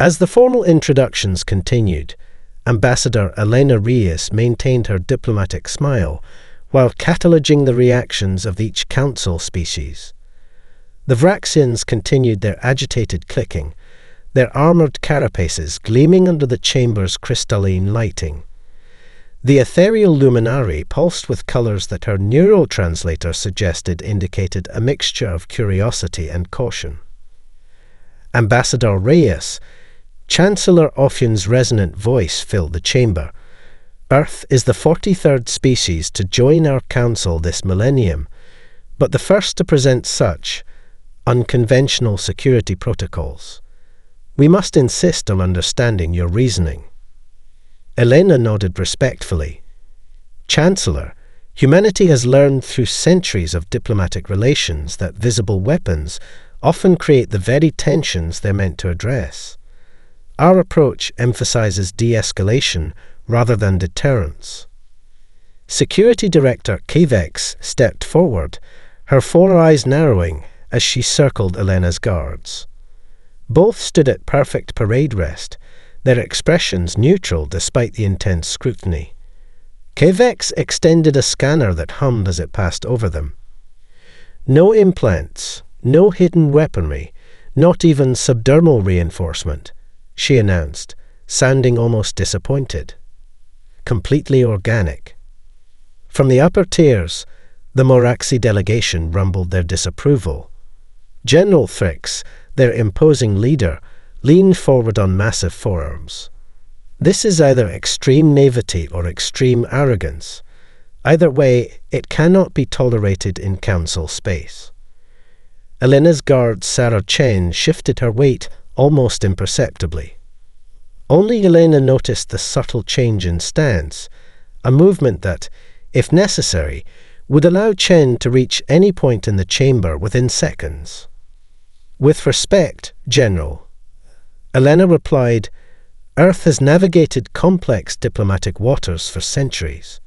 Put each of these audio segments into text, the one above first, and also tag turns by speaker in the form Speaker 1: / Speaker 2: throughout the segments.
Speaker 1: As the formal introductions continued, Ambassador Elena Reyes maintained her diplomatic smile while cataloging the reactions of each council species. The Vraxians continued their agitated clicking, their armoured carapaces gleaming under the chamber's crystalline lighting. The ethereal luminari pulsed with colours that her neurotranslator suggested indicated a mixture of curiosity and caution. Ambassador Reyes, Chancellor Ophian's resonant voice filled the chamber. Earth is the 43rd species to join our council this millennium, but the first to present such unconventional security protocols. We must insist on understanding your reasoning. Elena nodded respectfully. Chancellor, humanity has learned through centuries of diplomatic relations that visible weapons often create the very tensions they're meant to address. Our approach emphasizes de-escalation rather than deterrence. Security Director Kavex stepped forward, her four eyes narrowing as she circled Elena's guards. Both stood at perfect parade rest, their expressions neutral despite the intense scrutiny. Kavex extended a scanner that hummed as it passed over them. No implants, no hidden weaponry, not even subdermal reinforcement, she announced, sounding almost disappointed. Completely organic. From the upper tiers, the Moraxi delegation rumbled their disapproval. General Thrix, their imposing leader, leaned forward on massive forearms. This is either extreme naivety or extreme arrogance. Either way, it cannot be tolerated in council space. Elena's guard Sarah Chen shifted her weight almost imperceptibly. Only Elena noticed the subtle change in stance, a movement that, if necessary, would allow Chen to reach any point in the chamber within seconds. With respect, General, Elena replied, Earth has navigated complex diplomatic waters for centuries.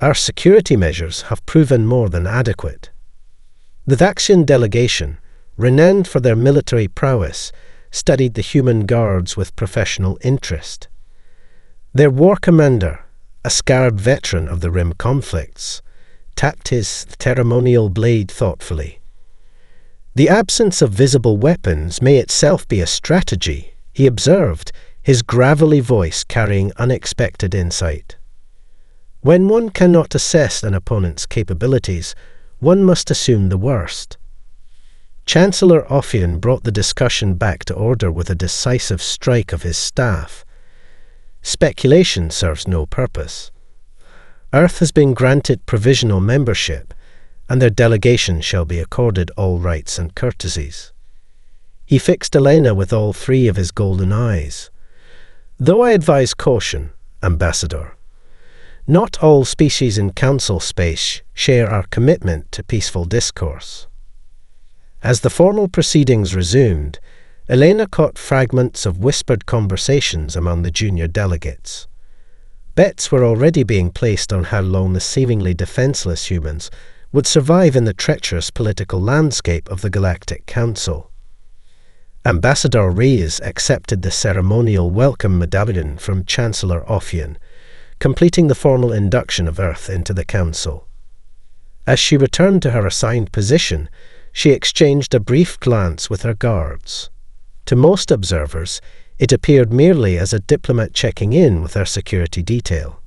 Speaker 1: Our security measures have proven more than adequate. The Vaxian delegation, renowned for their military prowess, studied the human guards with professional interest. Their war commander, a scarred veteran of the Rim conflicts, tapped his ceremonial blade thoughtfully. The absence of visible weapons may itself be a strategy, he observed, his gravelly voice carrying unexpected insight. When one cannot assess an opponent's capabilities, one must assume the worst. Chancellor Ophian brought the discussion back to order with a decisive strike of his staff. Speculation serves no purpose. Earth has been granted provisional membership, and their delegation shall be accorded all rights and courtesies. He fixed Elena with all three of his golden eyes. Though I advise caution, Ambassador, not all species in council space share our commitment to peaceful discourse. As the formal proceedings resumed, Elena caught fragments of whispered conversations among the junior delegates. Bets were already being placed on how long the seemingly defenseless humans would survive in the treacherous political landscape of the Galactic Council. Ambassador Reyes accepted the ceremonial welcome medallion from Chancellor Ophian, completing the formal induction of Earth into the Council. As she returned to her assigned position, she exchanged a brief glance with her guards. To most observers, it appeared merely as a diplomat checking in with her security detail.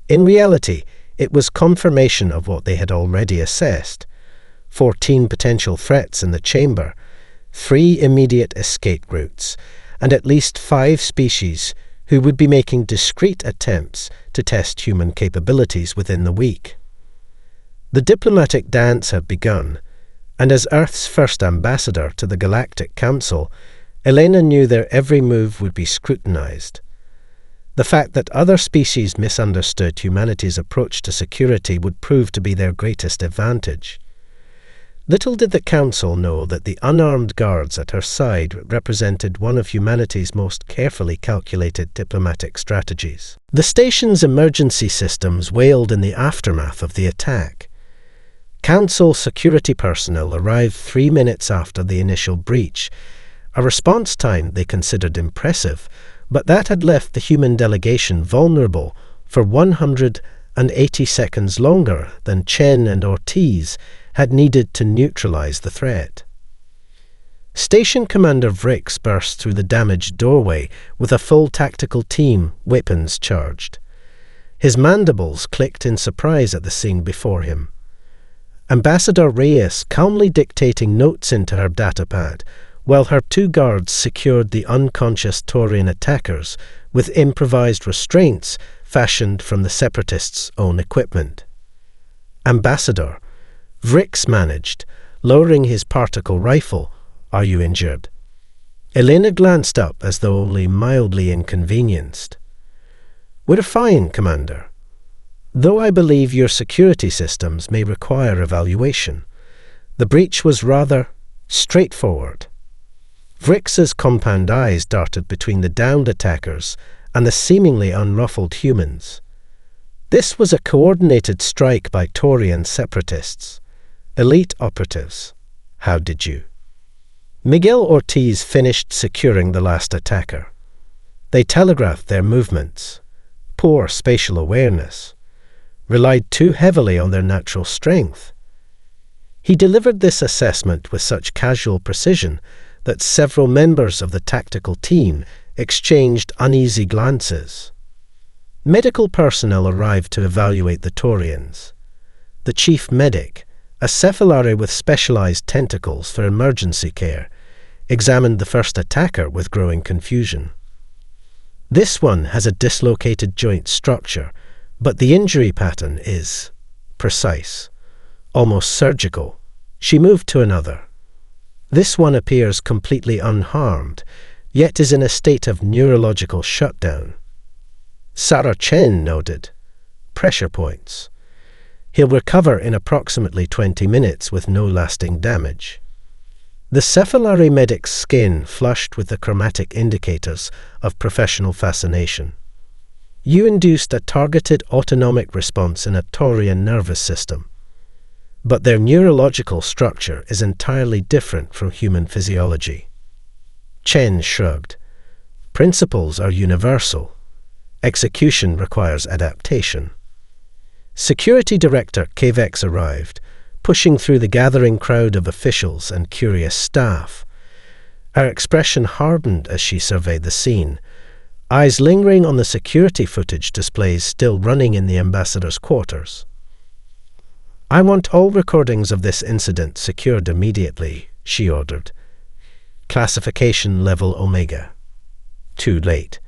Speaker 1: In reality, it was confirmation of what they had already assessed: 14 potential threats in the chamber, 3 immediate escape routes, and at least 5 species who would be making discreet attempts to test human capabilities within the week. The diplomatic dance had begun, and as Earth's first ambassador to the Galactic Council, Elena knew their every move would be scrutinized. The fact that other species misunderstood humanity's approach to security would prove to be their greatest advantage. Little did the Council know that the unarmed guards at her side represented one of humanity's most carefully calculated diplomatic strategies. The station's emergency systems wailed in the aftermath of the attack. Council security personnel arrived 3 minutes after the initial breach, a response time they considered impressive, but that had left the human delegation vulnerable for 180 seconds longer than Chen and Ortiz had needed to neutralize the threat. Station Commander Vrix burst through the damaged doorway with a full tactical team, weapons charged. His mandibles clicked in surprise at the scene before him. Ambassador Reyes calmly dictating notes into her datapad, while her two guards secured the unconscious Taurian attackers with improvised restraints fashioned from the Separatists' own equipment. Ambassador, Vrix managed, lowering his particle rifle. "Are you injured?" Elena glanced up as though only mildly inconvenienced. "We're fine, Commander. Though I believe your security systems may require evaluation. The breach was rather straightforward." Vrix's compound eyes darted between the downed attackers and the seemingly unruffled humans. This was a coordinated strike by Taurian separatists, elite operatives. How did you? Miguel Ortiz finished securing the last attacker. They telegraphed their movements. Poor spatial awareness. Relied too heavily on their natural strength. He delivered this assessment with such casual precision that several members of the tactical team exchanged uneasy glances. Medical personnel arrived to evaluate the Taurians. The chief medic, a cephalari with specialized tentacles for emergency care, examined the first attacker with growing confusion. "This one has a dislocated joint structure, but the injury pattern is precise, almost surgical." She moved to another. "This one appears completely unharmed, yet is in a state of neurological shutdown." Sarah Chen nodded. "Pressure points. He'll recover in approximately 20 minutes with no lasting damage." The cephalari medic's skin flushed with the chromatic indicators of professional fascination. "You induced a targeted autonomic response in a Taurian nervous system. But their neurological structure is entirely different from human physiology." Chen shrugged. "Principles are universal. Execution requires adaptation." Security Director Kvex arrived, pushing through the gathering crowd of officials and curious staff. Her expression hardened as she surveyed the scene, eyes lingering on the security footage displays still running in the ambassador's quarters. "I want all recordings of this incident secured immediately," she ordered. "Classification level Omega." Too late.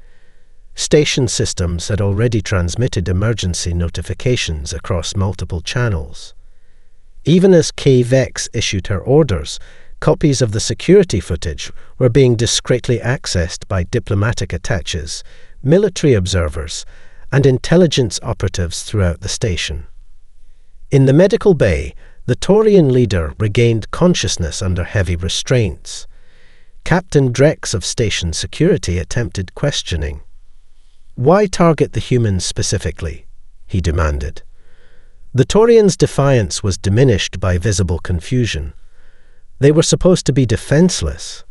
Speaker 1: Station systems had already transmitted emergency notifications across multiple channels. Even as Kvex issued her orders, copies of the security footage were being discreetly accessed by diplomatic attaches, military observers, and intelligence operatives throughout the station. In the medical bay, the Taurian leader regained consciousness under heavy restraints. Captain Drex of station security attempted questioning. "Why target the humans specifically?" he demanded. The Taurians' defiance was diminished by visible confusion. They were supposed to be defenseless.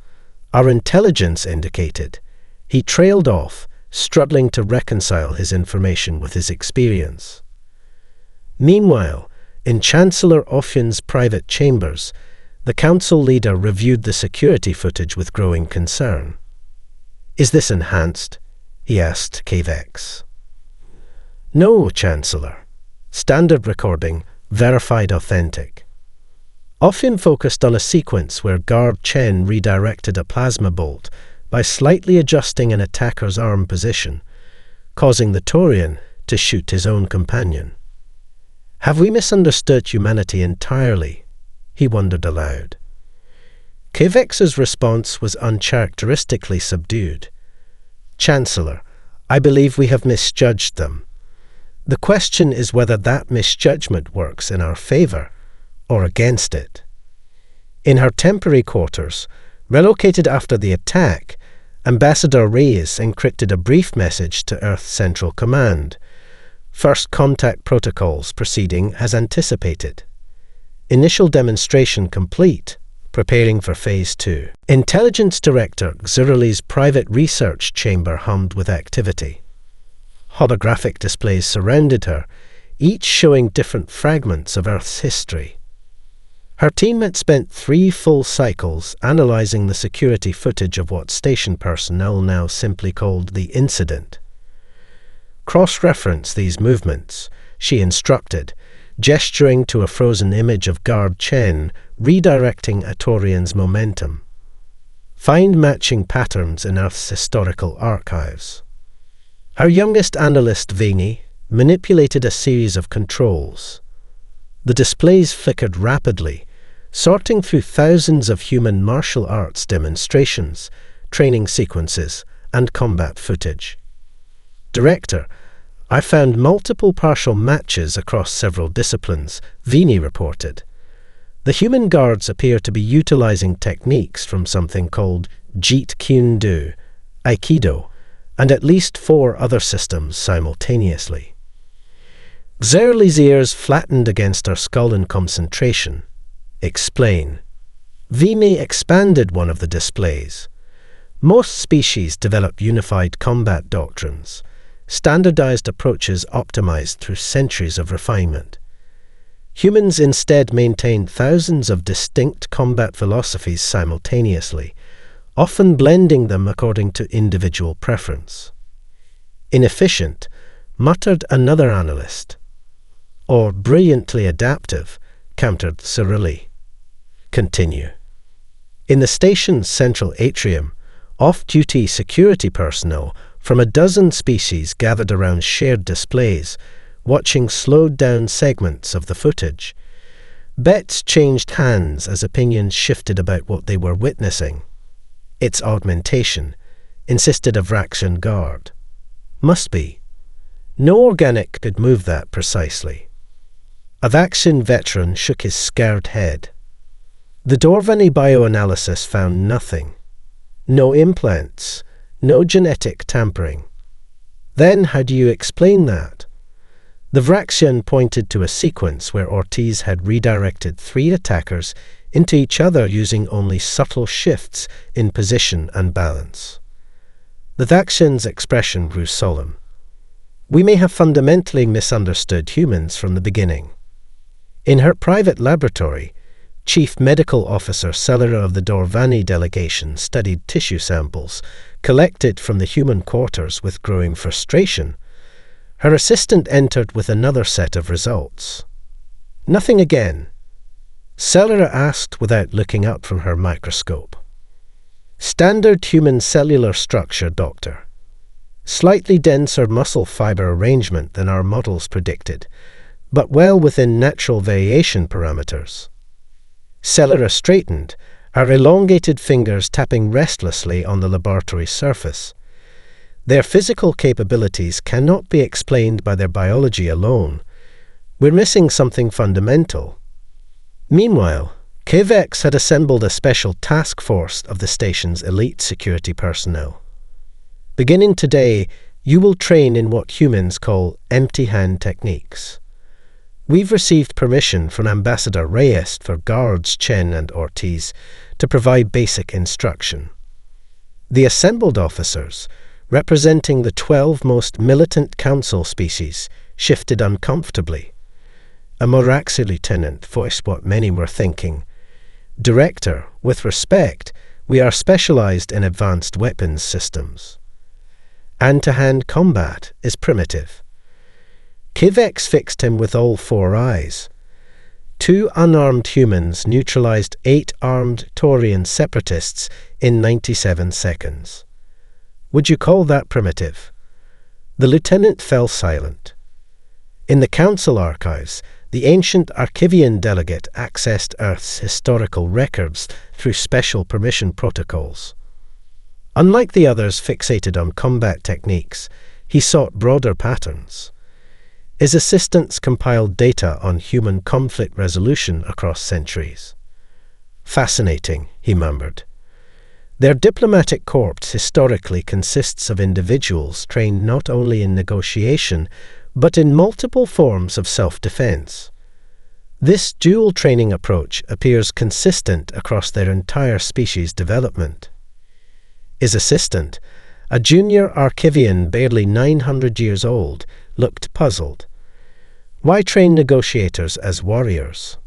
Speaker 1: Our intelligence indicated. He trailed off, struggling to reconcile his information with his experience. Meanwhile, in Chancellor Offin's private chambers, the council leader reviewed the security footage with growing concern. "Is this enhanced?" he asked Kvex. "No, Chancellor. Standard recording, verified authentic." Offin focused on a sequence where Guard Chen redirected a plasma bolt by slightly adjusting an attacker's arm position, causing the Taurian to shoot his own companion. "Have we misunderstood humanity entirely?" he wondered aloud. Kvex's response was uncharacteristically subdued. "Chancellor, I believe we have misjudged them. The question is whether that misjudgment works in our favor or against it." In her temporary quarters, relocated after the attack, Ambassador Reyes encrypted a brief message to Earth Central Command. "First contact protocols proceeding as anticipated. Initial demonstration complete. preparing for Phase 2. Intelligence Director Xurili's private research chamber hummed with activity. Holographic displays surrounded her, each showing different fragments of Earth's history. Her team had spent 3 full cycles analyzing the security footage of what station personnel now simply called the incident. Cross-reference these movements, she instructed, gesturing to a frozen image of Guard Chen, redirecting Atorian's momentum. Find matching patterns in Earth's historical archives. Our youngest analyst, Vini, manipulated a series of controls. The displays flickered rapidly, sorting through thousands of human martial arts demonstrations, training sequences, and combat footage. Director, I found multiple partial matches across several disciplines, Vini reported. The human guards appear to be utilizing techniques from something called Jeet Kune Do, Aikido, and at least 4 other systems simultaneously. Xurili's ears flattened against her skull in concentration. Explain. Vini expanded one of the displays. Most species develop unified combat doctrines, standardized approaches optimized through centuries of refinement. Humans instead maintain thousands of distinct combat philosophies simultaneously, often blending them according to individual preference. Inefficient, muttered another analyst. Or brilliantly adaptive, countered Xurili. Continue. In the station's central atrium, off-duty security personnel from a dozen species gathered around shared displays, watching slowed-down segments of the footage. Bets changed hands as opinions shifted about what they were witnessing. Its augmentation, insisted a Vraxian guard. Must be. No organic could move that precisely. A Vaxian veteran shook his scared head. The Dorvani bioanalysis found nothing. No implants, no genetic tampering. Then how do you explain that? The Vraxian pointed to a sequence where Ortiz had redirected 3 attackers into each other using only subtle shifts in position and balance. The Vaxian's expression grew solemn. We may have fundamentally misunderstood humans from the beginning. In her private laboratory, Chief Medical Officer Celera of the Dorvani delegation studied tissue samples collected from the human quarters with growing frustration. Her assistant entered with another set of results. Nothing again. Celera asked without looking up from her microscope. Standard human cellular structure, Doctor. Slightly denser muscle fiber arrangement than our models predicted, but well within natural variation parameters. Celera straightened, her elongated fingers tapping restlessly on the laboratory surface. Their physical capabilities cannot be explained by their biology alone. We're missing something fundamental. Meanwhile, KVEX had assembled a special task force of the station's elite security personnel. Beginning today, you will train in what humans call empty-hand techniques. We've received permission from Ambassador Reyes for Guards Chen and Ortiz to provide basic instruction. The assembled officers, representing the 12 most militant council species, shifted uncomfortably. A Moraxi lieutenant voiced what many were thinking. Director, with respect, we are specialized in advanced weapons systems. Hand-to-hand combat is primitive. KVEX fixed him with all 4 eyes. 2 unarmed humans neutralized 8 armed Taurian separatists in 97 seconds. Would you call that primitive? The lieutenant fell silent. In the council archives, the ancient Archivian delegate accessed Earth's historical records through special permission protocols. Unlike the others fixated on combat techniques, he sought broader patterns. His assistants compiled data on human conflict resolution across centuries. Fascinating, he murmured. Their diplomatic corps historically consists of individuals trained not only in negotiation, but in multiple forms of self-defense. This dual training approach appears consistent across their entire species development. His assistant, a junior Archivian barely 900 years old, looked puzzled. Why train negotiators as warriors?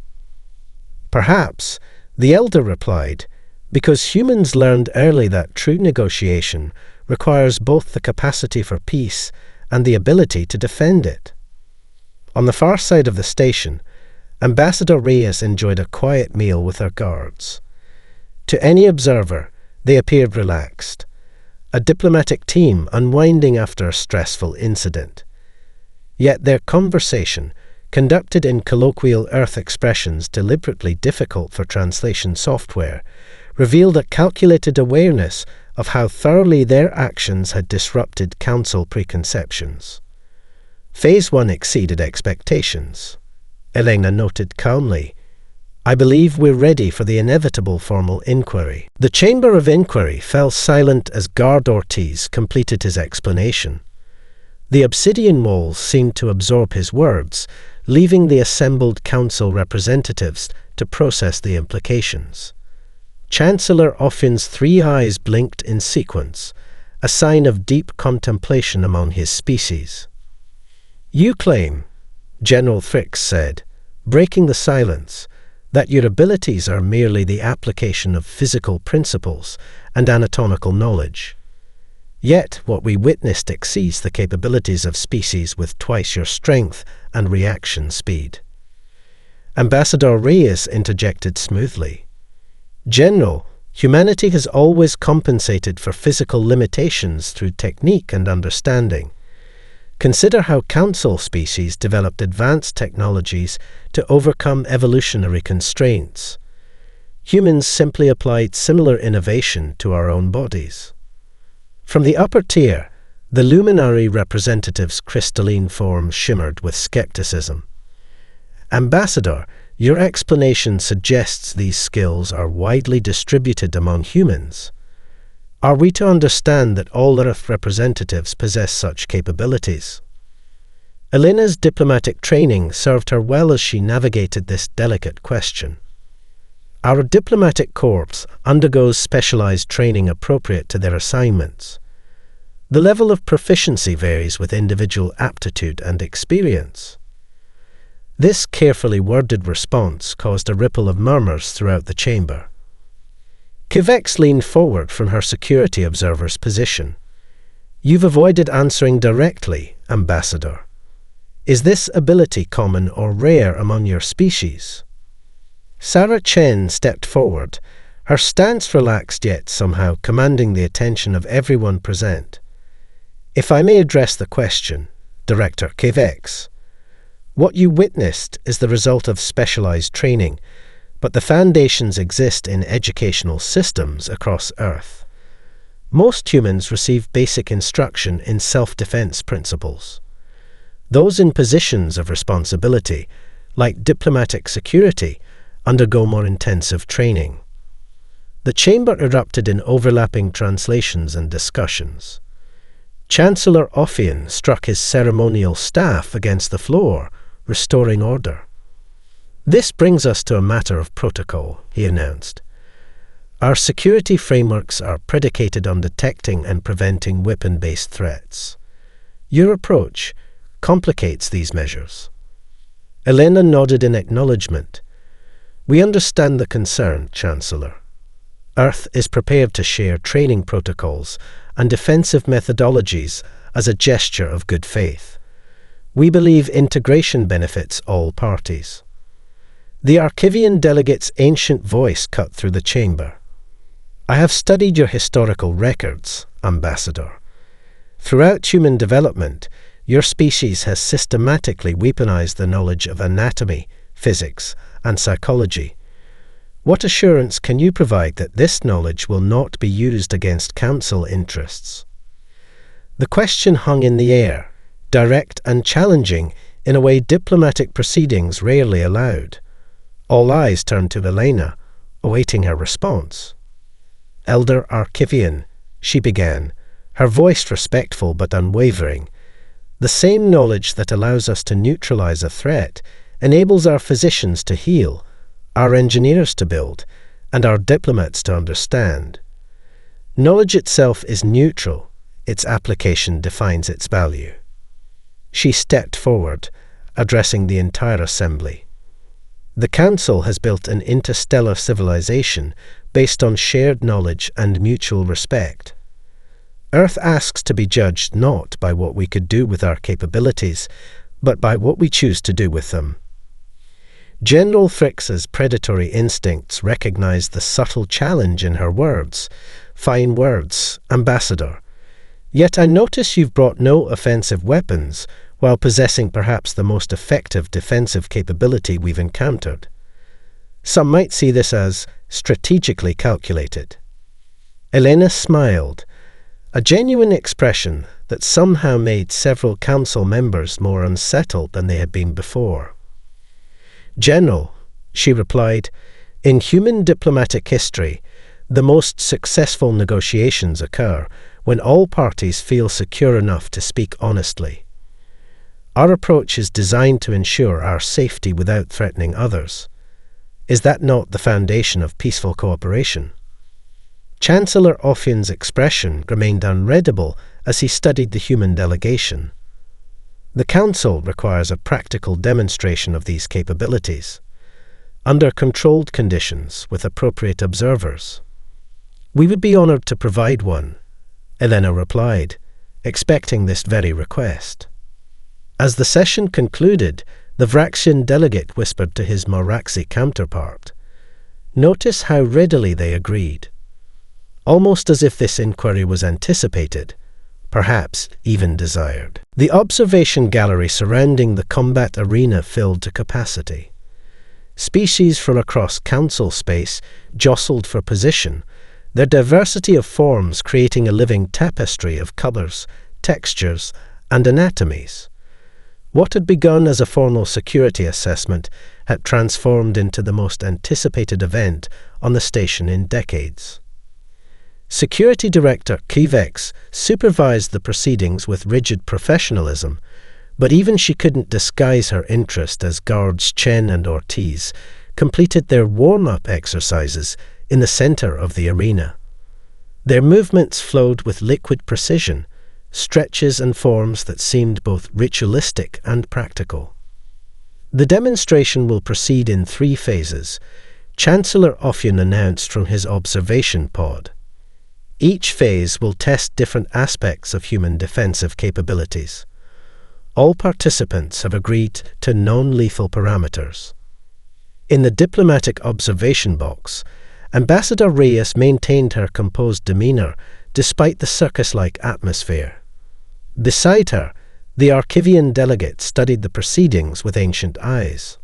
Speaker 1: Perhaps, the elder replied, because humans learned early that true negotiation requires both the capacity for peace and the ability to defend it. On the far side of the station, Ambassador Reyes enjoyed a quiet meal with her guards. To any observer, they appeared relaxed, a diplomatic team unwinding after a stressful incident. Yet their conversation, conducted in colloquial Earth expressions deliberately difficult for translation software, revealed a calculated awareness of how thoroughly their actions had disrupted Council preconceptions. Phase 1 exceeded expectations. Elena noted calmly, I believe we're ready for the inevitable formal inquiry. The Chamber of Inquiry fell silent as Guard Ortiz completed his explanation. The obsidian walls seemed to absorb his words, leaving the assembled council representatives to process the implications. Chancellor Offin's 3 eyes blinked in sequence, a sign of deep contemplation among his species. You claim, General Thrix said, breaking the silence, that your abilities are merely the application of physical principles and anatomical knowledge. Yet what we witnessed exceeds the capabilities of species with twice your strength and reaction speed. Ambassador Reyes interjected smoothly. General, humanity has always compensated for physical limitations through technique and understanding. Consider how Council species developed advanced technologies to overcome evolutionary constraints. Humans simply applied similar innovation to our own bodies. From the upper tier, the luminary representative's crystalline form shimmered with skepticism. Ambassador, your explanation suggests these skills are widely distributed among humans. Are we to understand that all Earth representatives possess such capabilities? Elena's diplomatic training served her well as she navigated this delicate question. Our diplomatic corps undergoes specialized training appropriate to their assignments. The level of proficiency varies with individual aptitude and experience. This carefully worded response caused a ripple of murmurs throughout the chamber. Kivex leaned forward from her security observer's position. You've avoided answering directly, Ambassador. Is this ability common or rare among your species? Sarah Chen stepped forward, her stance relaxed yet somehow commanding the attention of everyone present. If I may address the question, Director Kivex, what you witnessed is the result of specialized training, but the foundations exist in educational systems across Earth. Most humans receive basic instruction in self-defense principles. Those in positions of responsibility, like diplomatic security, undergo more intensive training. The chamber erupted in overlapping translations and discussions. Chancellor Offin struck his ceremonial staff against the floor, restoring order. This brings us to a matter of protocol, he announced. Our security frameworks are predicated on detecting and preventing weapon-based threats. Your approach complicates these measures. Elena nodded in acknowledgement. We understand the concern, Chancellor. Earth is prepared to share training protocols and defensive methodologies as a gesture of good faith. We believe integration benefits all parties. The Archivian delegate's ancient voice cut through the chamber. I have studied your historical records, Ambassador. Throughout human development, your species has systematically weaponized the knowledge of anatomy, physics, and psychology. What assurance can you provide that this knowledge will not be used against Council interests? The question hung in the air, direct and challenging in a way diplomatic proceedings rarely allowed. All eyes turned to Elena, awaiting her response. Elder Archivian, she began, her voice respectful but unwavering. The same knowledge that allows us to neutralize a threat enables our physicians to heal, our engineers to build, and our diplomats to understand. Knowledge itself is neutral, its application defines its value. She stepped forward, addressing the entire assembly. The Council has built an interstellar civilization based on shared knowledge and mutual respect. Earth asks to be judged not by what we could do with our capabilities, but by what we choose to do with them. General Frix's predatory instincts recognize the subtle challenge in her words. Fine words, Ambassador. Yet I notice you've brought no offensive weapons, while possessing perhaps the most effective defensive capability we've encountered. Some might see this as strategically calculated. Elena smiled, a genuine expression that somehow made several council members more unsettled than they had been before. General, she replied, in human diplomatic history, the most successful negotiations occur when all parties feel secure enough to speak honestly. Our approach is designed to ensure our safety without threatening others. Is that not the foundation of peaceful cooperation? Chancellor Ophian's expression remained unreadable as he studied the human delegation. The Council requires a practical demonstration of these capabilities, under controlled conditions with appropriate observers. We would be honored to provide one, Elena replied, expecting this very request. As the session concluded, the Vraxian delegate whispered to his Moraxi counterpart. Notice how readily they agreed. Almost as if this inquiry was anticipated, perhaps even desired. The observation gallery surrounding the combat arena filled to capacity. Species from across council space jostled for position, their diversity of forms creating a living tapestry of colours, textures, and anatomies. What had begun as a formal security assessment had transformed into the most anticipated event on the station in decades. Security Director Kivex supervised the proceedings with rigid professionalism, but even she couldn't disguise her interest as guards Chen and Ortiz completed their warm-up exercises in the center of the arena. Their movements flowed with liquid precision, stretches and forms that seemed both ritualistic and practical. The demonstration will proceed in 3 phases, Chancellor Ophian announced from his observation pod. Each phase will test different aspects of human defensive capabilities. All participants have agreed to non-lethal parameters. In the diplomatic observation box, Ambassador Reyes maintained her composed demeanour despite the circus-like atmosphere. Beside her, the Archivian delegate studied the proceedings with ancient eyes.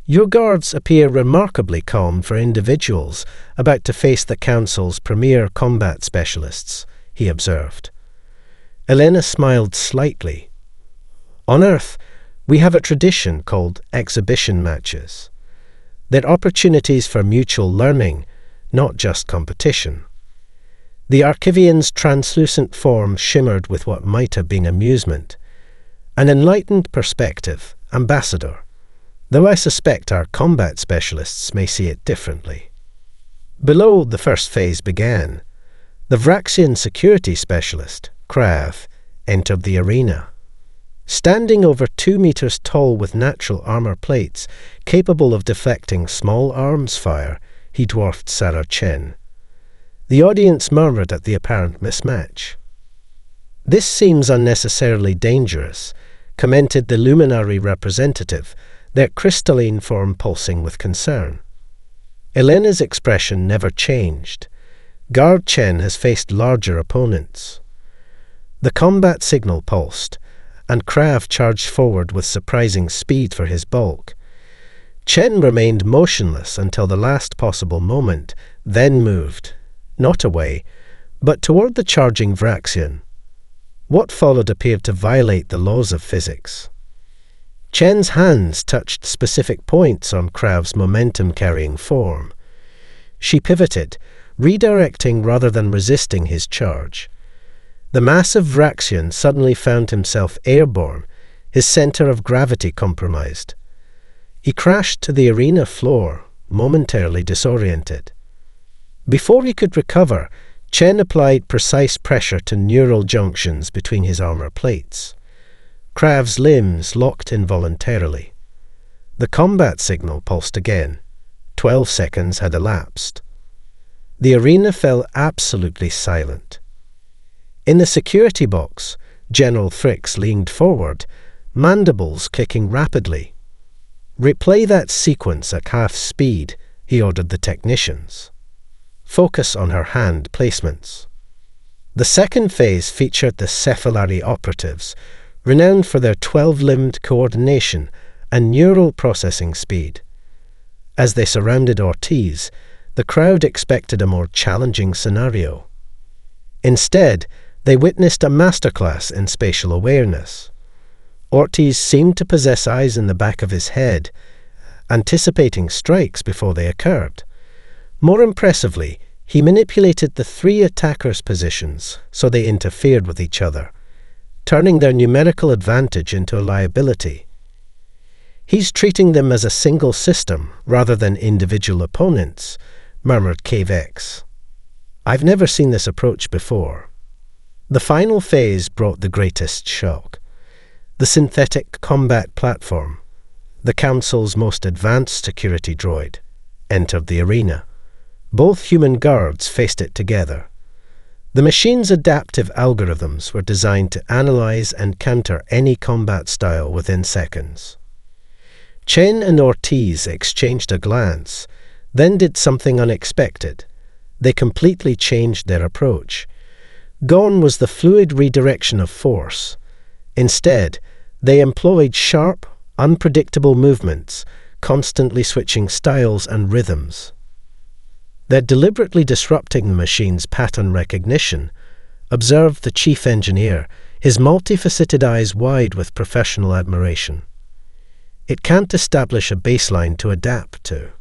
Speaker 1: Your guards appear remarkably calm for individuals about to face the Council's premier combat specialists, he observed. Elena smiled slightly. On Earth, we have a tradition called exhibition matches. They're opportunities for mutual learning, not just competition. The Archivian's translucent form shimmered with what might have been amusement. An enlightened perspective, Ambassador, though I suspect our combat specialists may see it differently. Below the first phase began, the Vraxian security specialist, Krav, entered the arena. Standing over 2 meters tall with natural armor plates capable of deflecting small arms fire, he dwarfed Sarah Chen. The audience murmured at the apparent mismatch. This seems unnecessarily dangerous, commented the luminary representative, their crystalline form pulsing with concern. Elena's expression never changed. Guard Chen has faced larger opponents. The combat signal pulsed, and Krav charged forward with surprising speed for his bulk. Chen remained motionless until the last possible moment, then moved, not away, but toward the charging Vraxian. What followed appeared to violate the laws of physics. Chen's hands touched specific points on Krav's momentum-carrying form. She pivoted, redirecting rather than resisting his charge. The massive Vraxian suddenly found himself airborne, his center of gravity compromised. He crashed to the arena floor, momentarily disoriented. Before he could recover, Chen applied precise pressure to neural junctions between his armor plates. Krav's limbs locked involuntarily. The combat signal pulsed again. 12 seconds had elapsed. The arena fell absolutely silent. In the security box, General Thrix leaned forward, mandibles kicking rapidly. "Replay that sequence at half speed," he ordered the technicians. "Focus on her hand placements." The second phase featured the Cephalari operatives, renowned for their 12-limbed coordination and neural processing speed. As they surrounded Ortiz, the crowd expected a more challenging scenario. Instead, they witnessed a masterclass in spatial awareness. Ortiz seemed to possess eyes in the back of his head, anticipating strikes before they occurred. More impressively, he manipulated the 3 attackers' positions so they interfered with each other, turning their numerical advantage into a liability. "He's treating them as a single system rather than individual opponents," murmured Cavex. "I've never seen this approach before." The final phase brought the greatest shock. The synthetic combat platform, the Council's most advanced security droid, entered the arena. Both human guards faced it together. The machine's adaptive algorithms were designed to analyze and counter any combat style within seconds. Chen and Ortiz exchanged a glance, then did something unexpected. They completely changed their approach. Gone was the fluid redirection of force. Instead, they employed sharp, unpredictable movements, constantly switching styles and rhythms. They're deliberately disrupting the machine's pattern recognition, observed the chief engineer, his multifaceted eyes wide with professional admiration. It can't establish a baseline to adapt to.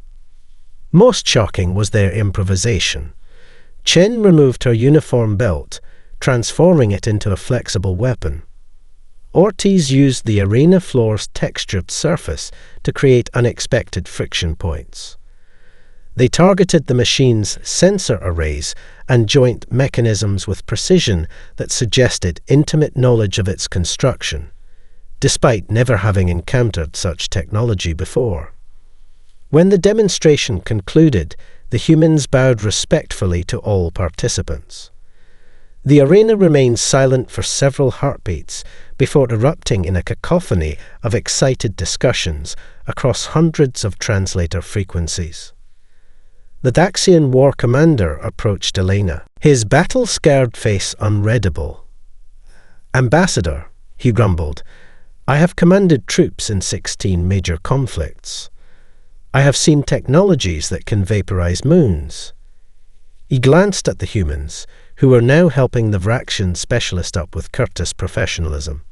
Speaker 1: Most shocking was their improvisation. Chen removed her uniform belt, transforming it into a flexible weapon. Ortiz used the arena floor's textured surface to create unexpected friction points. They targeted the machine's sensor arrays and joint mechanisms with precision that suggested intimate knowledge of its construction, despite never having encountered such technology before. When the demonstration concluded, the humans bowed respectfully to all participants. The arena remained silent for several heartbeats before erupting in a cacophony of excited discussions across hundreds of translator frequencies. The Daxian war commander approached Elena, his battle-scarred face unreadable. "Ambassador," he grumbled, "I have commanded troops in 16 major conflicts. I have seen technologies that can vaporize moons." He glanced at the humans, who were now helping the Vraxian specialist up with courteous professionalism.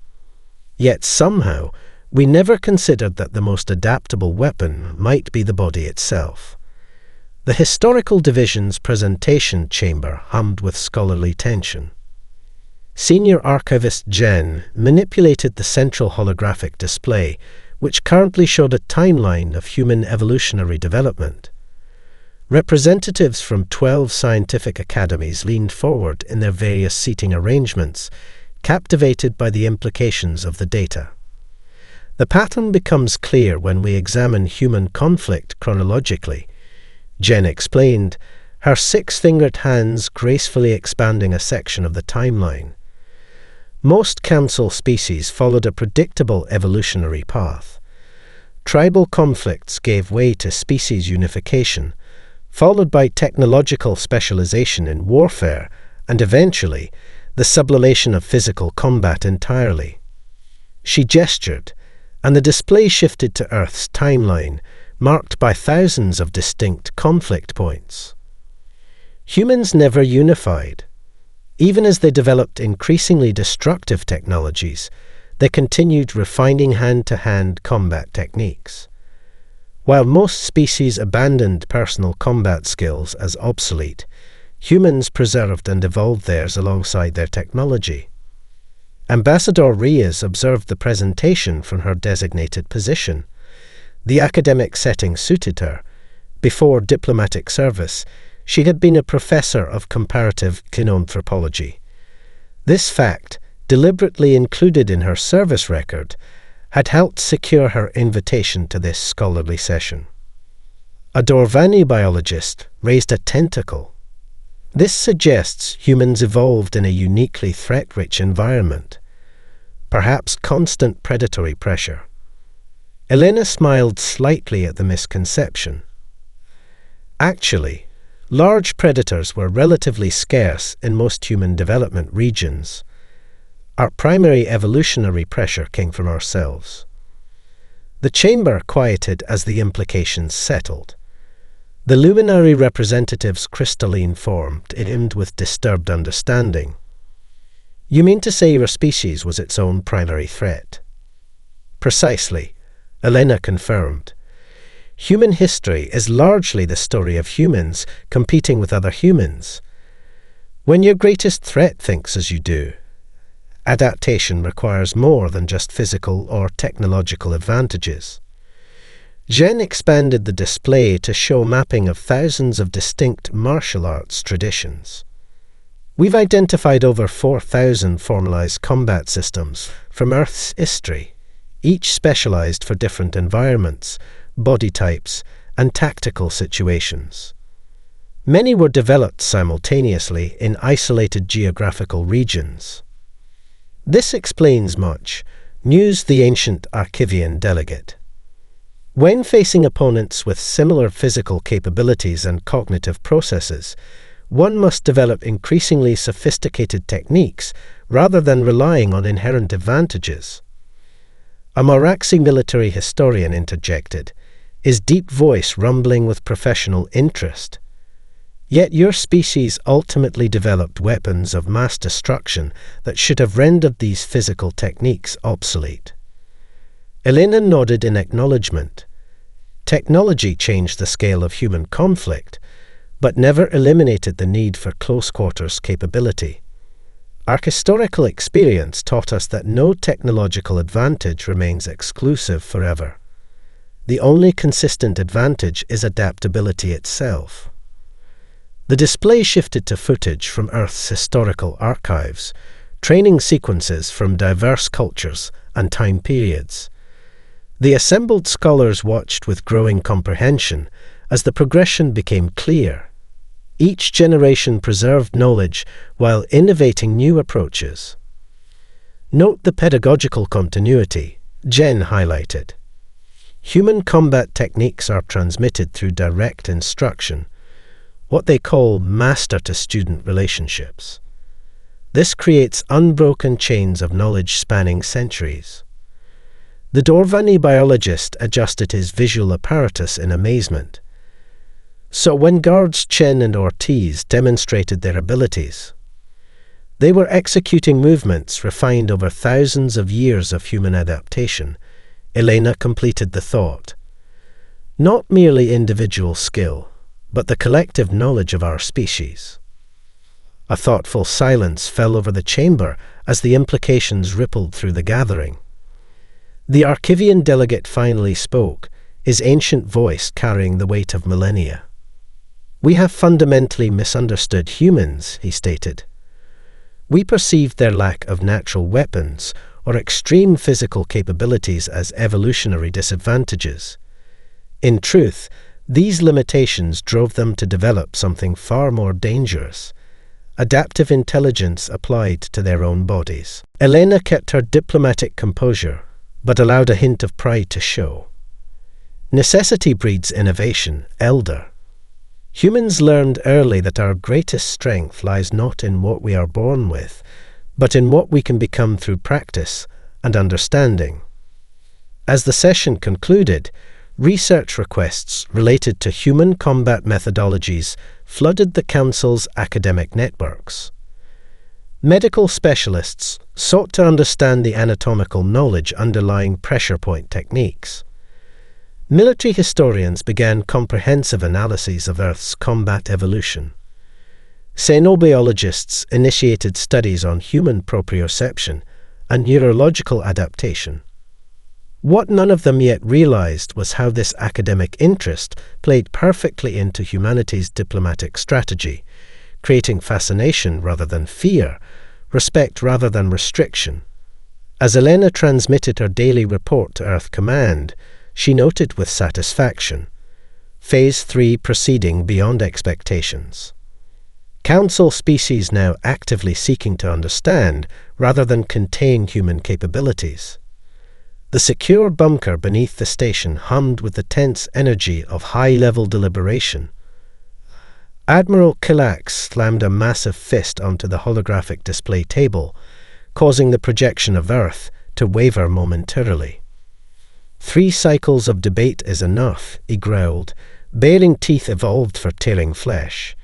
Speaker 1: Yet somehow, we never considered that the most adaptable weapon might be the body itself. The Historical Division's presentation chamber hummed with scholarly tension. Senior Archivist Jen manipulated the central holographic display, which currently showed a timeline of human evolutionary development. Representatives from 12 scientific academies leaned forward in their various seating arrangements, captivated by the implications of the data. The pattern becomes clear when we examine human conflict chronologically, Jen explained, her 6-fingered hands gracefully expanding a section of the timeline. Most council species followed a predictable evolutionary path. Tribal conflicts gave way to species unification, followed by technological specialization in warfare, and eventually, the sublimation of physical combat entirely. She gestured, and the display shifted to Earth's timeline, marked by thousands of distinct conflict points. Humans never unified. Even as they developed increasingly destructive technologies, they continued refining hand-to-hand combat techniques. While most species abandoned personal combat skills as obsolete, humans preserved and evolved theirs alongside their technology. Ambassador Reyes observed the presentation from her designated position. The academic setting suited her. Before diplomatic service, she had been a professor of comparative kinanthropology. This fact, deliberately included in her service record, had helped secure her invitation to this scholarly session. A Dorvani biologist raised a tentacle. This suggests humans evolved in a uniquely threat-rich environment, perhaps constant predatory pressure. Elena smiled slightly at the misconception. Actually, large predators were relatively scarce in most human development regions. Our primary evolutionary pressure came from ourselves. The chamber quieted as the implications settled. The luminary representative's crystalline form dimmed with disturbed understanding. You mean to say your species was its own primary threat? Precisely, Elena confirmed. Human history is largely the story of humans competing with other humans. When your greatest threat thinks as you do, adaptation requires more than just physical or technological advantages. Jen expanded the display to show mapping of thousands of distinct martial arts traditions. We've identified over 4,000 formalized combat systems from Earth's history, each specialized for different environments, body types, and tactical situations. Many were developed simultaneously in isolated geographical regions. This explains much, mused the ancient Archivian delegate. When facing opponents with similar physical capabilities and cognitive processes, one must develop increasingly sophisticated techniques rather than relying on inherent advantages. A Moraxi military historian interjected, his deep voice rumbling with professional interest. Yet your species ultimately developed weapons of mass destruction that should have rendered these physical techniques obsolete. Elena nodded in acknowledgement. Technology changed the scale of human conflict, but never eliminated the need for close-quarters capability. Our historical experience taught us that no technological advantage remains exclusive forever. The only consistent advantage is adaptability itself. The display shifted to footage from Earth's historical archives, training sequences from diverse cultures and time periods. The assembled scholars watched with growing comprehension as the progression became clear. Each generation preserved knowledge while innovating new approaches. Note the pedagogical continuity, Jen highlighted. Human combat techniques are transmitted through direct instruction, what they call master-to-student relationships. This creates unbroken chains of knowledge spanning centuries. The Dorvani biologist adjusted his visual apparatus in amazement. So when guards Chen and Ortiz demonstrated their abilities, they were executing movements refined over thousands of years of human adaptation. Elena completed the thought. Not merely individual skill, but the collective knowledge of our species. A thoughtful silence fell over the chamber as the implications rippled through the gathering. The Archivian delegate finally spoke, his ancient voice carrying the weight of millennia. We have fundamentally misunderstood humans, he stated. We perceived their lack of natural weapons or extreme physical capabilities as evolutionary disadvantages. In truth, these limitations drove them to develop something far more dangerous, adaptive intelligence applied to their own bodies. Elena kept her diplomatic composure, but allowed a hint of pride to show. Necessity breeds innovation, elder. Humans learned early that our greatest strength lies not in what we are born with, but in what we can become through practice and understanding. As the session concluded, research requests related to human combat methodologies flooded the Council's academic networks. Medical specialists sought to understand the anatomical knowledge underlying pressure point techniques. Military historians began comprehensive analyses of Earth's combat evolution. Xenobiologists initiated studies on human proprioception and neurological adaptation. What none of them yet realized was how this academic interest played perfectly into humanity's diplomatic strategy, creating fascination rather than fear, respect rather than restriction. As Elena transmitted her daily report to Earth Command, she noted with satisfaction, Phase 3 proceeding beyond expectations. Council species now actively seeking to understand rather than contain human capabilities. The secure bunker beneath the station hummed with the tense energy of high-level deliberation. Admiral Kilax slammed a massive fist onto the holographic display table, causing the projection of Earth to waver momentarily. 3 cycles of debate is enough, he growled, baring teeth evolved for tearing flesh.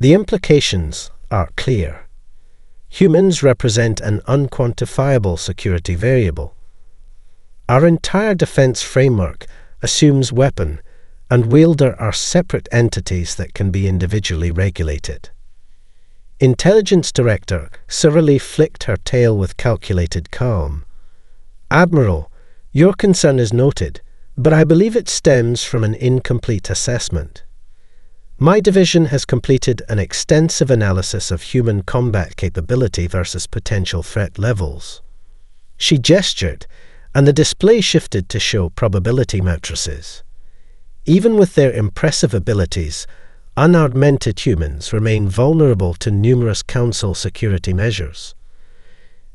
Speaker 1: The implications are clear. Humans represent an unquantifiable security variable. Our entire defense framework assumes weapon and wielder are separate entities that can be individually regulated. Intelligence Director surlily flicked her tail with calculated calm. Admiral, your concern is noted, but I believe it stems from an incomplete assessment. My division has completed an extensive analysis of human combat capability versus potential threat levels. She gestured, and the display shifted to show probability matrices. Even with their impressive abilities, unaugmented humans remain vulnerable to numerous Council security measures.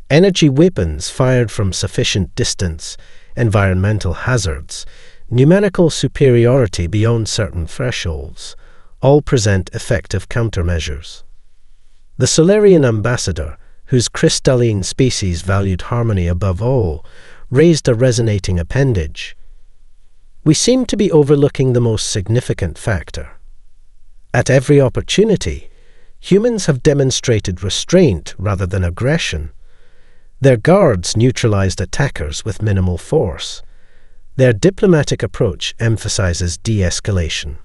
Speaker 1: Energy weapons fired from sufficient distance, environmental hazards, numerical superiority beyond certain thresholds, all present effective countermeasures. The Solarian ambassador, whose crystalline species valued harmony above all, raised a resonating appendage. We seem to be overlooking the most significant factor. At every opportunity, humans have demonstrated restraint rather than aggression. Their guards neutralized attackers with minimal force. Their diplomatic approach emphasizes de-escalation.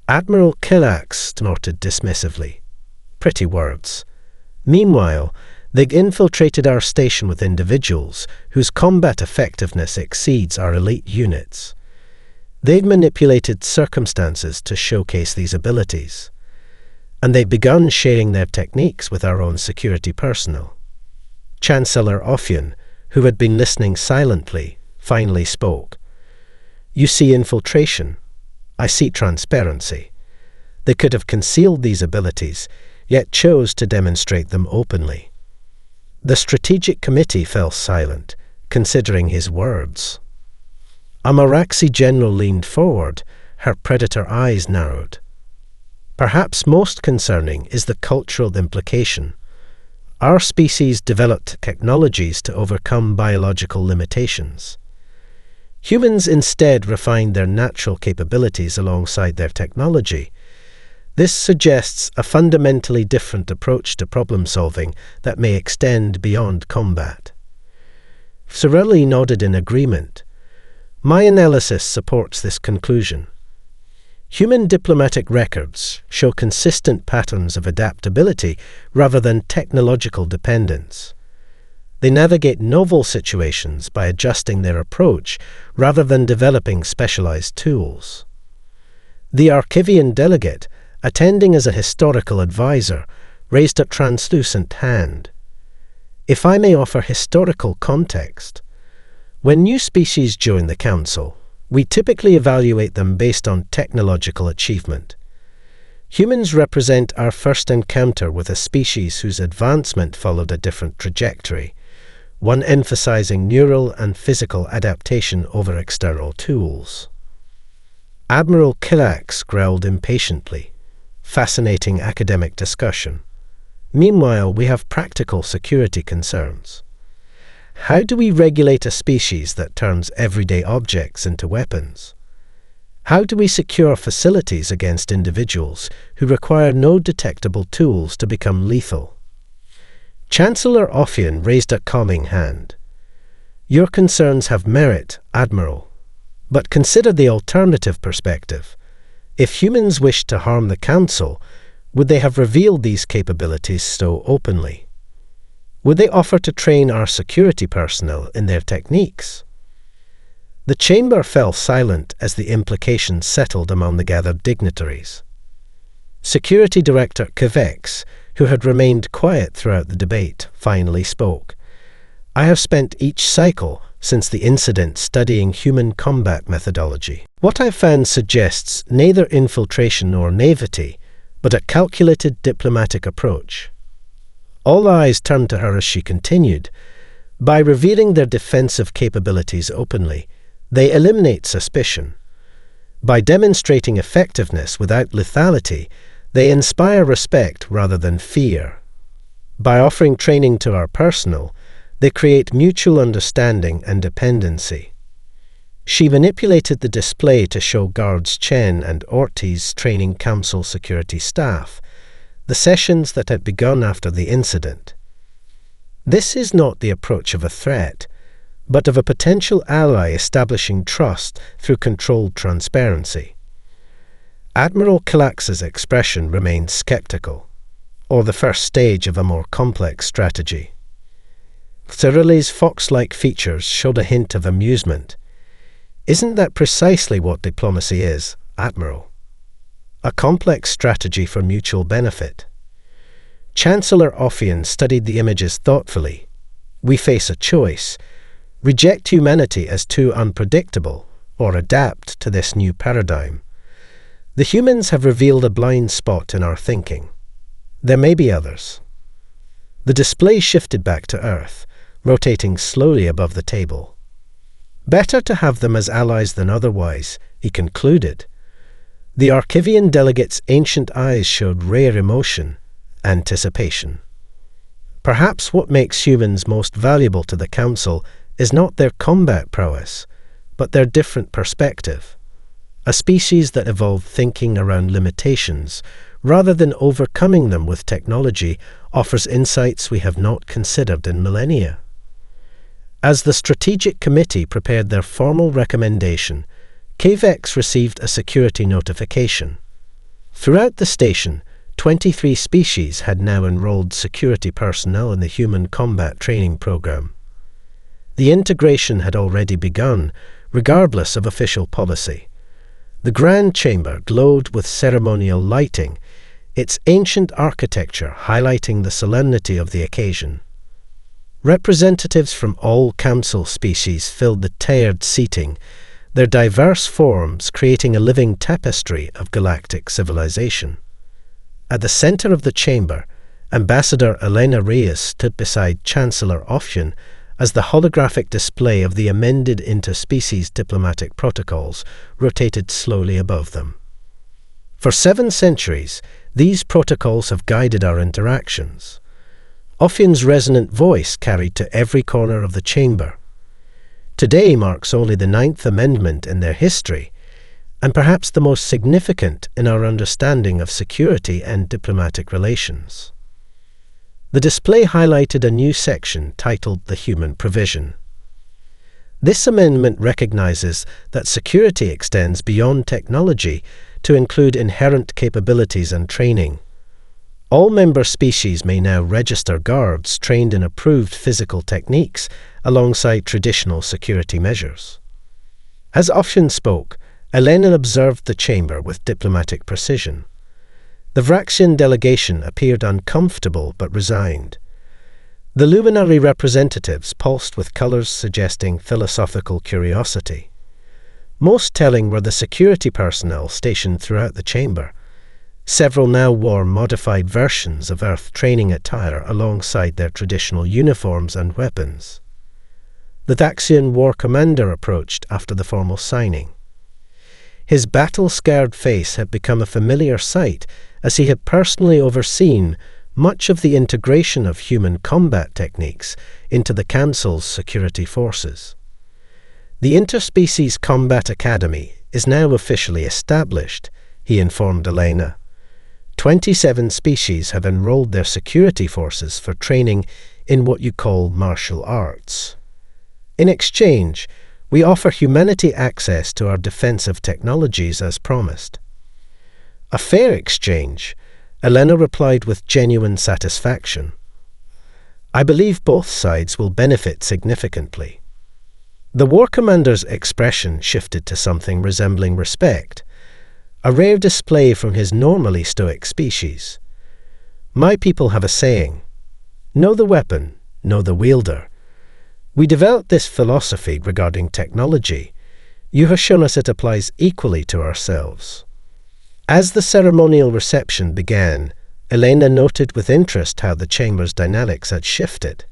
Speaker 1: Admiral Kilax snorted dismissively. Pretty words. Meanwhile, they've infiltrated our station with individuals whose combat effectiveness exceeds our elite units. They've manipulated circumstances to showcase these abilities, and they've begun sharing their techniques with our own security personnel. Chancellor Ophian, who had been listening silently, finally spoke. You see infiltration. I see transparency. They could have concealed these abilities, yet chose to demonstrate them openly. The Strategic Committee fell silent, considering his words. A Maraxi general leaned forward, her predator eyes narrowed. Perhaps most concerning is the cultural implication. Our species developed technologies to overcome biological limitations. Humans instead refined their natural capabilities alongside their technology. This suggests a fundamentally different approach to problem-solving that may extend beyond combat. Sorelli nodded in agreement. My analysis supports this conclusion. Human diplomatic records show consistent patterns of adaptability rather than technological dependence. They navigate novel situations by adjusting their approach rather than developing specialized tools. The Archivian delegate, attending as a historical advisor, raised a translucent hand. If I may offer historical context, when new species join the Council, we typically evaluate them based on technological achievement. Humans represent our first encounter with a species whose advancement followed a different trajectory, one emphasizing neural and physical adaptation over external tools. Admiral Kilax growled impatiently. Fascinating academic discussion. Meanwhile, we have practical security concerns. How do we regulate a species that turns everyday objects into weapons? How do we secure facilities against individuals who require no detectable tools to become lethal? Chancellor Ophian raised a calming hand. Your concerns have merit, Admiral, but consider the alternative perspective. If humans wished to harm the Council, would they have revealed these capabilities so openly? Would they offer to train our security personnel in their techniques? The chamber fell silent as the implications settled among the gathered dignitaries. Security Director Kvex, who had remained quiet throughout the debate, finally spoke. "I have spent each cycle since the incident studying human combat methodology. What I've found suggests neither infiltration nor naivety, but a calculated diplomatic approach." All eyes turned to her as she continued. "By revealing their defensive capabilities openly, they eliminate suspicion. By demonstrating effectiveness without lethality, they inspire respect rather than fear. By offering training to our personnel, they create mutual understanding and dependency." She manipulated the display to show guards Chen and Ortiz training Council security staff, the sessions that had begun after the incident. This is not the approach of a threat, but of a potential ally establishing trust through controlled transparency. Admiral Kalax's expression remained skeptical, or the first stage of a more complex strategy. Cyrile's fox-like features showed a hint of amusement. "Isn't that precisely what diplomacy is, Admiral? A complex strategy for mutual benefit." Chancellor Ophian studied the images thoughtfully. "We face a choice. Reject humanity as too unpredictable, or adapt to this new paradigm. The humans have revealed a blind spot in our thinking. There may be others." The display shifted back to Earth, rotating slowly above the table. "Better to have them as allies than otherwise," he concluded. The Archivian delegate's ancient eyes showed rare emotion, anticipation. Perhaps what makes humans most valuable to the Council is not their combat prowess, but their different perspective. A species that evolved thinking around limitations, rather than overcoming them with technology, offers insights we have not considered in millennia. As the Strategic Committee prepared their formal recommendation, KVEX received a security notification. Throughout the station, 23 species had now enrolled security personnel in the Human Combat Training Program. The integration had already begun, regardless of official policy. The Grand Chamber glowed with ceremonial lighting, its ancient architecture highlighting the solemnity of the occasion. Representatives from all council species filled the tiered seating, their diverse forms creating a living tapestry of galactic civilization. At the center of the chamber, Ambassador Elena Reyes stood beside Chancellor Ophian as the holographic display of the amended interspecies diplomatic protocols rotated slowly above them. For 7 centuries, these protocols have guided our interactions. Ophian's resonant voice carried to every corner of the chamber. Today marks only the 9th amendment in their history, and perhaps the most significant in our understanding of security and diplomatic relations. The display highlighted a new section titled The Human Provision. This amendment recognizes that security extends beyond technology to include inherent capabilities and training. All member species may now register guards trained in approved physical techniques alongside traditional security measures. As Ophian spoke, Elena observed the chamber with diplomatic precision. The Vraxian delegation appeared uncomfortable but resigned. The luminary representatives pulsed with colours suggesting philosophical curiosity. Most telling were the security personnel stationed throughout the chamber. Several now wore modified versions of Earth training attire alongside their traditional uniforms and weapons. The Daxian war commander approached after the formal signing. His battle-scarred face had become a familiar sight as he had personally overseen much of the integration of human combat techniques into the Council's security forces. The Interspecies Combat Academy is now officially established, he informed Elena. 27 species have enrolled their security forces for training in what you call martial arts. In exchange, we offer humanity access to our defensive technologies as promised. A fair exchange, Elena replied with genuine satisfaction. I believe both sides will benefit significantly. The war commander's expression shifted to something resembling respect, a rare display from his normally stoic species. My people have a saying, "Know the weapon, know the wielder." We developed this philosophy regarding technology. You have shown us it applies equally to ourselves. As the ceremonial reception began, Elena noted with interest how the chamber's dynamics had shifted.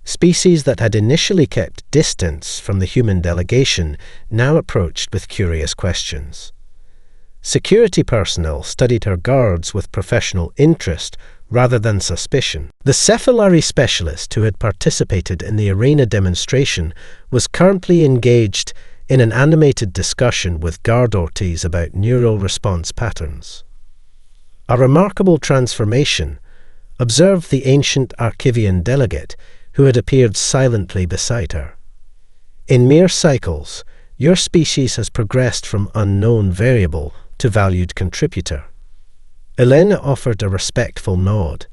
Speaker 1: Species that had initially kept distance from the human delegation now approached with curious questions. Security personnel studied her guards with professional interest rather than suspicion. The Cephalari specialist who had participated in the arena demonstration was currently engaged in an animated discussion with guard Ortiz about neural response patterns. A remarkable transformation, observed the ancient Archivian delegate who had appeared silently beside her. In mere cycles, your species has progressed from unknown variable to valued contributor. Elena offered a respectful nod.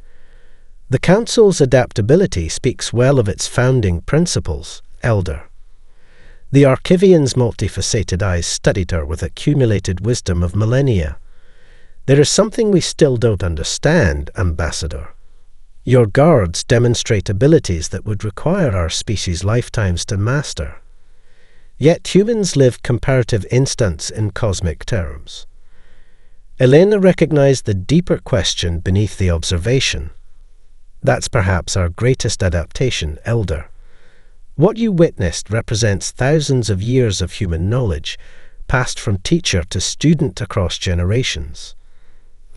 Speaker 1: The Council's adaptability speaks well of its founding principles, Elder. The Archivian's multifaceted eyes studied her with accumulated wisdom of millennia. There is something we still don't understand, Ambassador. Your guards demonstrate abilities that would require our species' lifetimes to master. Yet humans live comparative instants in cosmic terms. Elena recognized the deeper question beneath the observation. That's perhaps our greatest adaptation, Elder. What you witnessed represents thousands of years of human knowledge, passed from teacher to student across generations.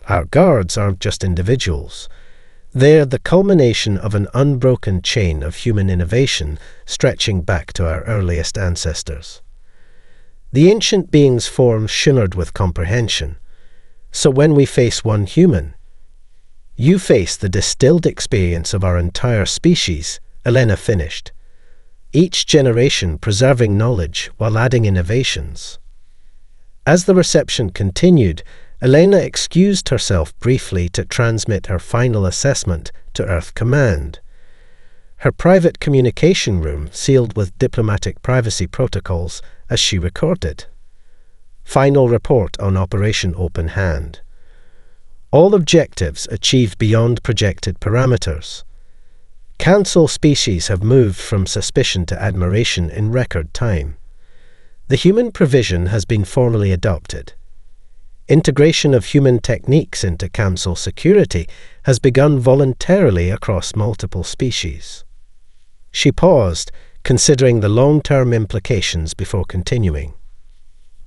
Speaker 1: Our guards aren't just individuals. They're the culmination of an unbroken chain of human innovation stretching back to our earliest ancestors. The ancient being's form shimmered with comprehension. So when we face one human, you face the distilled experience of our entire species, Elena finished. Each generation preserving knowledge while adding innovations. As the reception continued, Elena excused herself briefly to transmit her final assessment to Earth Command. Her private communication room sealed with diplomatic privacy protocols as she recorded. Final report on Operation Open Hand. All objectives achieved beyond projected parameters. Council species have moved from suspicion to admiration in record time. The human provision has been formally adopted. Integration of human techniques into Council security has begun voluntarily across multiple species. She paused, considering the long-term implications before continuing.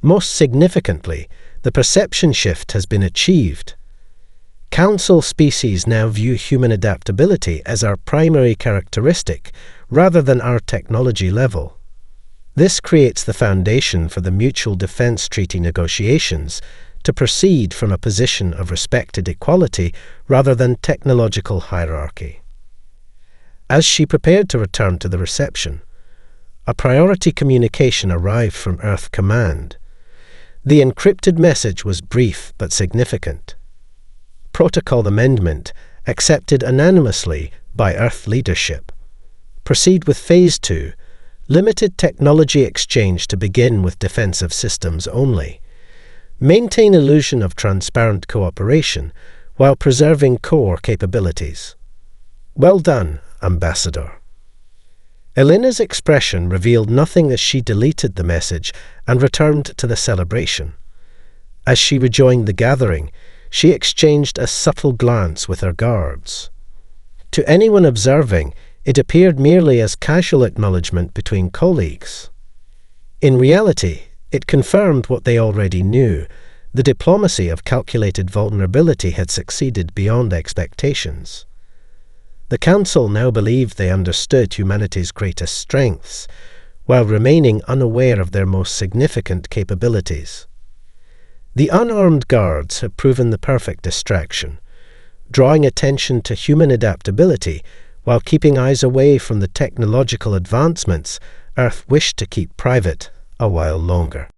Speaker 1: Most significantly, the perception shift has been achieved. Council species now view human adaptability as our primary characteristic rather than our technology level. This creates the foundation for the Mutual Defense Treaty negotiations to proceed from a position of respected equality rather than technological hierarchy. As she prepared to return to the reception, a priority communication arrived from Earth Command. The encrypted message was brief but significant. Protocol amendment accepted unanimously by Earth leadership. Proceed with Phase 2, limited technology exchange to begin with defensive systems only. Maintain illusion of transparent cooperation while preserving core capabilities. Well done, Ambassador. Elena's expression revealed nothing as she deleted the message and returned to the celebration. As she rejoined the gathering, she exchanged a subtle glance with her guards. To anyone observing, it appeared merely as casual acknowledgement between colleagues. In reality, it confirmed what they already knew. The diplomacy of calculated vulnerability had succeeded beyond expectations. The Council now believed they understood humanity's greatest strengths, while remaining unaware of their most significant capabilities. The unarmed guards had proven the perfect distraction, drawing attention to human adaptability while keeping eyes away from the technological advancements Earth wished to keep private a while longer.